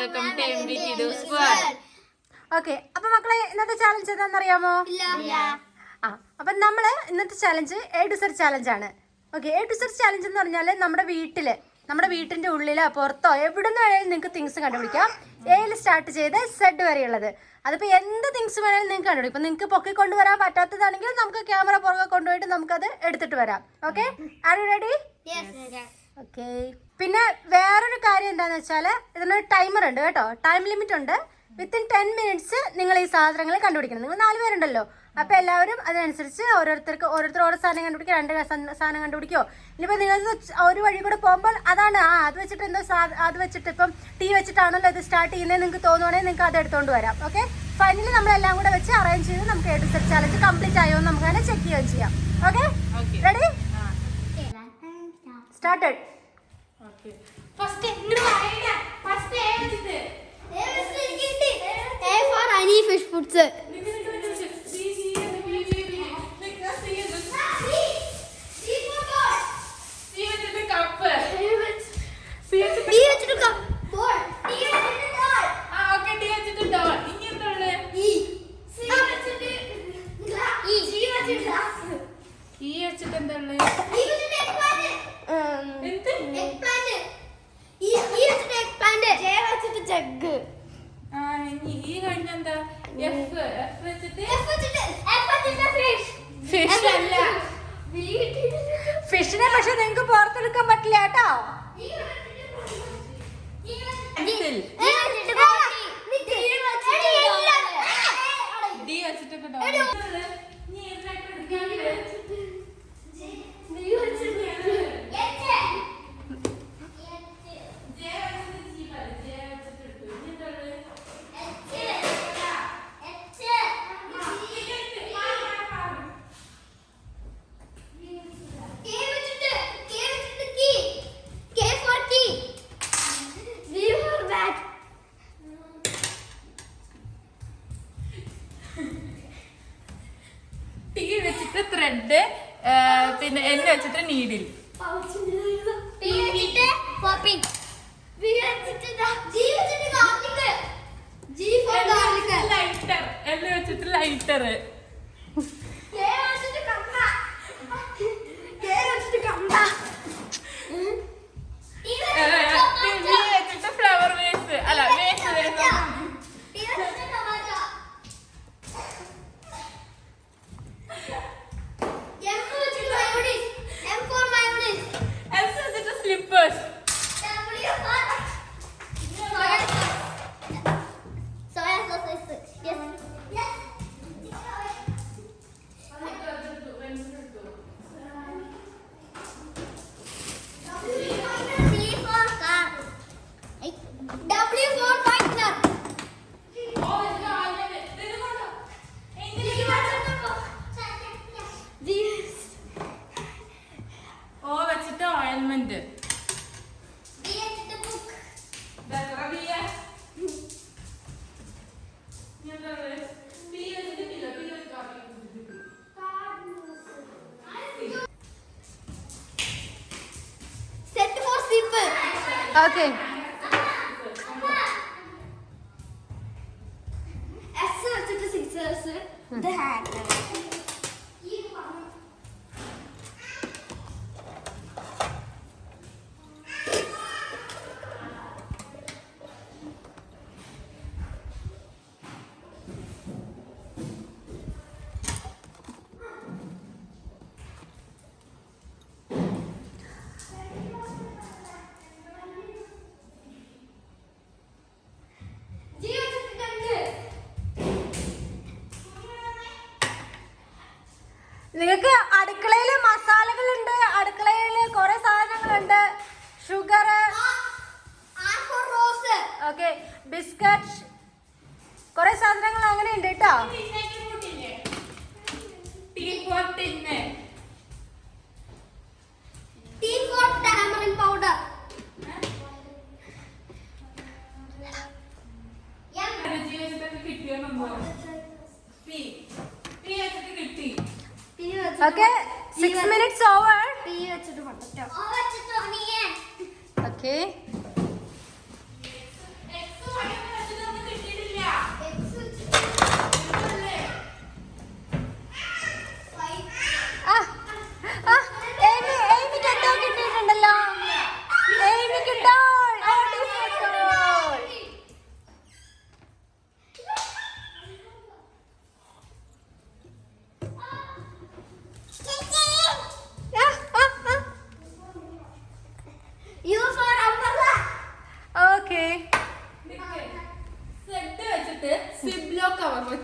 Welcome to MD Tidu's World. Okay, അപ്പൊ മക്കളെ ഇന്നത്തെ ചാലഞ്ച് എന്താണെന്നറിയാമോ? അപ്പൊ നമ്മള് ഇന്നത്തെ ചാലഞ്ച് A to Z ചാലഞ്ചാണ്. Okay, A to Z challenge എന്ന് പറഞ്ഞാല് നമ്മുടെ വീട്ടിന്റെ ഉള്ളിലോ പുറത്തോ എവിടെ നിന്ന് വേണമെങ്കിലും നിങ്ങൾക്ക് തിങ്സ് കണ്ടുപിടിക്കാം. Aയിൽ സ്റ്റാർട്ട് ചെയ്ത് Z വരെയുള്ളത്. അതിപ്പോ എന്ത് തിങ്സ് വേണമെങ്കിലും നിങ്ങൾക്ക് കണ്ടുപിടിക്കും. ഇപ്പൊ നിങ്ങൾക്ക് പൊക്കി കൊണ്ടുവരാൻ പറ്റാത്തതാണെങ്കിൽ നമുക്ക് ക്യാമറ പുറകെ കൊണ്ടുപോയിട്ട് നമുക്കത് എടുത്തിട്ട് വരാം. Okay, are you ready? Okay. പിന്നെ വേറൊരു കാര്യം എന്താന്ന് വെച്ചാല് ഇതിനൊരു ടൈമർ ഉണ്ട് കേട്ടോ, ടൈം ലിമിറ്റ് ഉണ്ട്. വിത്തിൻ 10 minutes നിങ്ങൾ ഈ സാധനങ്ങൾ കണ്ടുപിടിക്കണം. നിങ്ങൾ 4 പേരുണ്ടല്ലോ, അപ്പൊ എല്ലാവരും അതിനനുസരിച്ച് ഓരോരുത്തർ ഓരോ സാധനം കണ്ടുപിടിക്കുക, 2 സാധനം കണ്ടുപിടിക്കോ. ഇനിയിപ്പോ നിങ്ങൾക്ക് ഒരു വഴി കൂടെ പോകുമ്പോൾ അതാണ് അത് വെച്ചിട്ട് എന്തോ അത് വെച്ചിട്ട് ഇപ്പം ടീ വെച്ചിട്ടാണല്ലോ ഇത് സ്റ്റാർട്ട് ചെയ്യുന്നത് നിങ്ങൾക്ക് തോന്നുവാണെങ്കിൽ നിങ്ങൾക്ക് അത് എടുത്തോണ്ട് വരാം. ഓക്കെ, ഫൈനലി നമ്മളെല്ലാം കൂടെ വെച്ച് അറേഞ്ച് ചെയ്ത് നമുക്ക് A to Z challenge complete ആയോ എന്ന് നമുക്ക് തന്നെ ചെക്ക് ചെയ്യുകയും ചെയ്യാം. Okay, ready? Started. A for honey fish foods. ഫിഷിനെ പക്ഷെ നിങ്ങൾക്ക് പുറത്തെടുക്കാൻ പറ്റില്ല കേട്ടോ. ത്രെഡ്, പിന്നെ എന്നെ വെച്ചിട്ട് നീഡിൽ, ലൈറ്റർ, എന്നെ വെച്ചിട്ട് ലൈറ്റർ, വെച്ചിട്ട് ഫ്ലവർ വേസ്, അല്ല vase slippers. Soya sauce. Yes. C for car. W for whitener. O വെച്ചിട്ട് ഓയിൽമെന്റ്, Set for simple. Okay, S വെച്ചിട്ട് scissors. The hand. നിങ്ങൾക്ക് അടുക്കളയില് മസാലകളുണ്ട്, അടുക്കളയില് കുറെ സാധനങ്ങളുണ്ട്. ഷുഗർ, ഓക്കെ, ബിസ്ക്കറ്റ്, കുറെ സാധനങ്ങൾ അങ്ങനെ ഉണ്ട് കേട്ടോ. T for tamarind powder. Okay, 6 minutes over. Okay,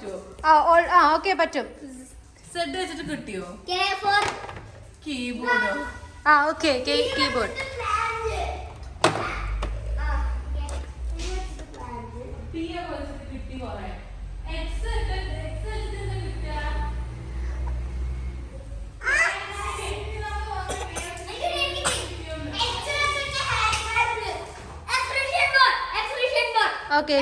പറ്റുമോ? ഓക്കെ പറ്റും. സെഡ് വെച്ചിട്ട് കിട്ടിയോ? K for കീബോർഡോ? Okay keyboard. പി വെച്ചിട്ട് കിട്ടി കുറെ. എക്സ് വെച്ചിട്ട് എന്താ കിട്ടുക? ഓക്കെ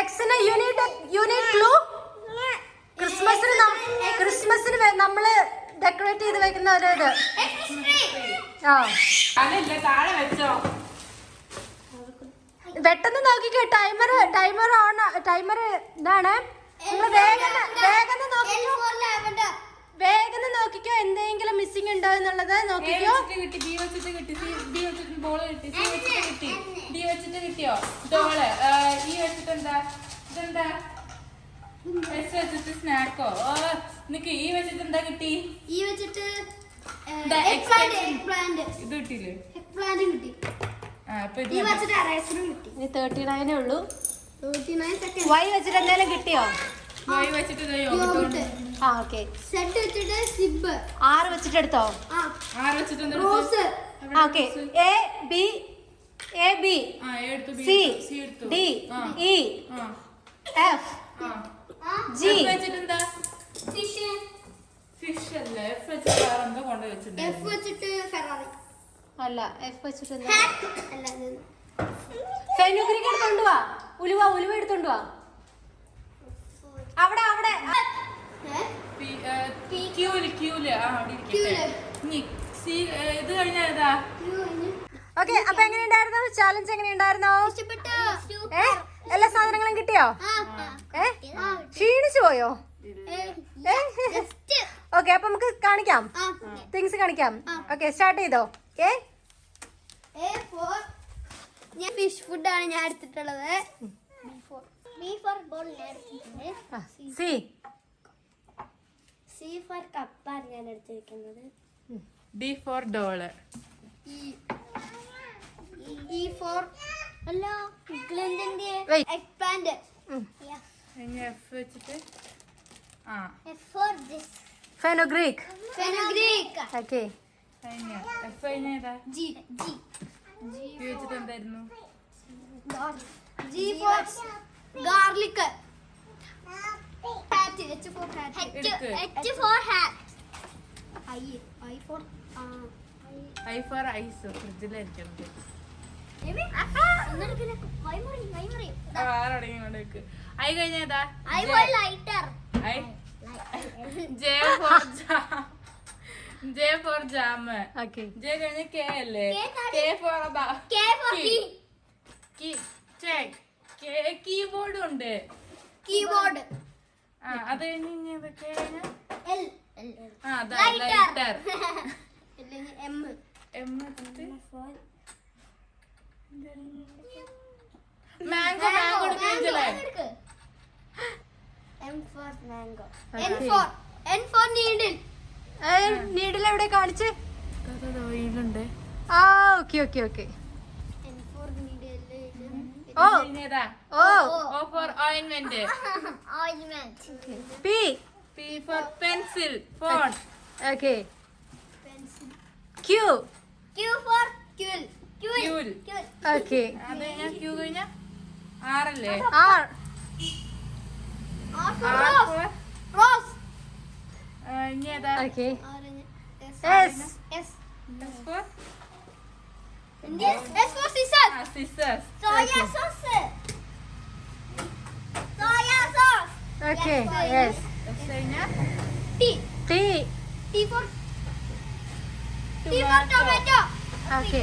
എക്സിന് യൂണിറ്റ് ക്ലൂ. ക്രിസ്മസിന് നമ്മള് ഡെക്കറേറ്റ് ചെയ്ത് വെക്കുന്ന ഒരു ഇത്. അതല്ല, താഴെ വെച്ചോ. പെട്ടെന്ന് നോക്കിക്കോ. ടൈമർ ഇതാണ്. നിങ്ങൾ വേഗം നോക്കിക്കോ എന്തെങ്കിലും മിസ്സിംഗ് ഉണ്ടോ എന്നുള്ളത് നോക്കിക്കോ. കിട്ടി, ബി വെച്ചിട്ട് കിട്ടി, ബി വെച്ചിട്ട് ബോൾ കിട്ടി, സി വെച്ചിട്ട് കിട്ടി, ഡി വെച്ചിട്ട് കിട്ടിയോ ഡോള്, ഇ വെച്ചിട്ട് എന്താ ഇതെന്താ, എസ് വെച്ചിട്ട് സ്നാക്കോ. നിക്ക്, ഇ വെച്ചിട്ട് എന്താ കിട്ടി? ഈ വെച്ചിട്ട് ഇത് കിട്ടിയില്ലേ? കിട്ടി. അപ്പൊ ഈ വെച്ചിട്ട് അറേസറും കിട്ടി. ഇനി 39 ഉള്ളൂ. 39 സെക്കൻഡ്. വൈ വെച്ചിട്ട് എന്തെങ്കിലും കിട്ടിയോ? വൈ വെച്ചിട്ട് യോഗട്ട്. ഓക്കെ. സെറ്റ് വെച്ചിട്ട് സിബ്. 6 വെച്ചിട്ട് എടുത്തോ? ആറ് വെച്ചിട്ട് എന്താ? Rose. Okay. A B C D E F G. വെച്ചിട്ട് എന്താ? ഫിഷ്. ഫിഷ് അല്ല. എഫ് വെച്ചിട്ട് വേറെ എന്താ കൊണ്ട് വെച്ചിട്ടുണ്ട്? എഫ് വെച്ചിട്ട് ഫെറാറി. അല്ല, എഫ് വെച്ചിട്ട് ഹാറ്റ് അല്ല. ഫെനുഗ്രീക്ക് എടുത്തോണ്ട് വാ. ഉലുവ എടുത്തോണ്ട് വാ. അവിടെ ക്യൂല്. അവിടെ ഇരിക്കട്ടെ. ഇനി സി ഇത് കഴിഞ്ഞാ ഏതാ? ഓക്കെ. അപ്പൊ എങ്ങനെയുണ്ടായിരുന്നു ചാലഞ്ച്? എങ്ങനെയുണ്ടായിരുന്നു? ഇഷ്ടപ്പെട്ടോ? എല്ലാ സാധനങ്ങളും കിട്ടിയോ? ക്ഷീണിച്ചു പോയോ? ഓക്കെ. അപ്പൊ നമുക്ക് കാണിക്കാം, തിങ്സ് കാണിക്കാം. ഓക്കെ, സ്റ്റാർട്ട് ചെയ്തോ. ഞാൻ ഫിഷ് ഫുഡാണ് ഞാൻ എടുത്തിട്ടുള്ളത്. ബി ഫോർ ബോൾ ഞാൻ എടുത്തിട്ടുണ്ട്. സി ഫോർ കപ്പാണ് ഞാൻ എടുത്തിരിക്കുന്നത്. D for doll. E for അല്ല ഗ്ലിൻഡിന്റെ എക്സ്പാൻഡ്. എഫ് വെച്ചിട്ട് F for this fenugreek. Okay. F കഴിഞ്ഞ ഏതാ? ജി വെച്ചിട്ട് എന്തായിരുന്നു? G for garlic. Hat. H for hat. H for hat. I for ice. ഫ്രിഡ്ജിലായിരിക്കണം. ഐ കഴിഞ്ഞ ഏതാ? J for jam. ജെ കഴിഞ്ഞ കെ അല്ലേ? കെ ഫോർ കീബോർഡ് ഉണ്ട്. കീബോർഡ്. അത് കഴിഞ്ഞ lighter. M mango. M for mango. N for needle. Needle എവിടെ കാണിച്ച്? ഓയിലുണ്ട്. Okay. N for needle. O for ഓയിൻമെന്റ്. P for pencil. Phone. Okay. Q for quill. Okay. അത് കഴിഞ്ഞാ ക്യൂ കഴിഞ്ഞ ആറല്ലേ? R rose. ഇനി ഏതാ? Okay. S. S for scissor. Soya sauce. Okay. Yes. S കഴിഞ്ഞ T for tomato. Okay.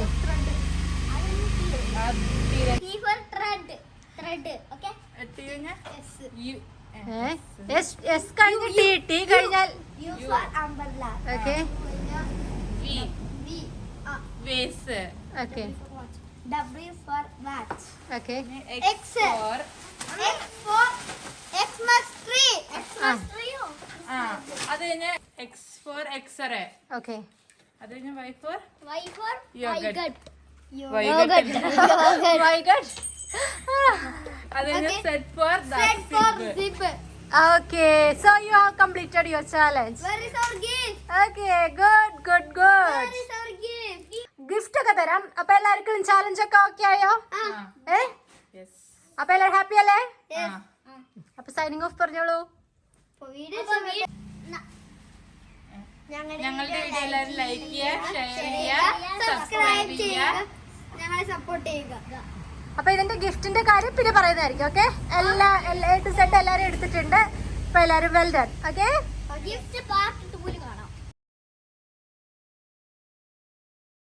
T for thread. Okay. T കഴിഞ്ഞ U. S കഴിഞ്ഞ് T കഴിഞ്ഞാൽ U for umbrella. Okay. V vase. Okay. W for watch. Okay. X for Xmas tree. അത് കഴിഞ്ഞ X four x-ray. Okay. അത് കഴിഞ്ഞ Y for Y for Yogurt. yogurt. അതിന് set for Zip. Okay, so you have completed your challenge. Where is our gift? Okay, good. Where is our gift? Gift ഒക്കെ തരാം. അപ്പൊ എല്ലാവർക്കും challenge ഒക്കെ okay ആയോ? അപ്പൊ എല്ലാവരും ഹാപ്പി അല്ലേ? അപ്പൊ സൈനിങ് ഓഫ് പറഞ്ഞോളൂ. ഞങ്ങളുടെ വീഡിയോ എല്ലാവരും ലൈക്ക് ചെയ്യുക, ഷെയർ ചെയ്യുക, സബ്സ്ക്രൈബ് ചെയ്യുക, ഞങ്ങളെ സപ്പോർട്ട് ചെയ്യുക. അപ്പൊ ഇതിന്റെ ഗിഫ്റ്റിന്റെ കാര്യം പിന്നെ പറയുന്നതായിരിക്കും. ഓക്കെ, A to Z എല്ലാരും എടുത്തിട്ടുണ്ട്. അപ്പൊ എല്ലാരും വെൽ ഡൺ. Okay, gift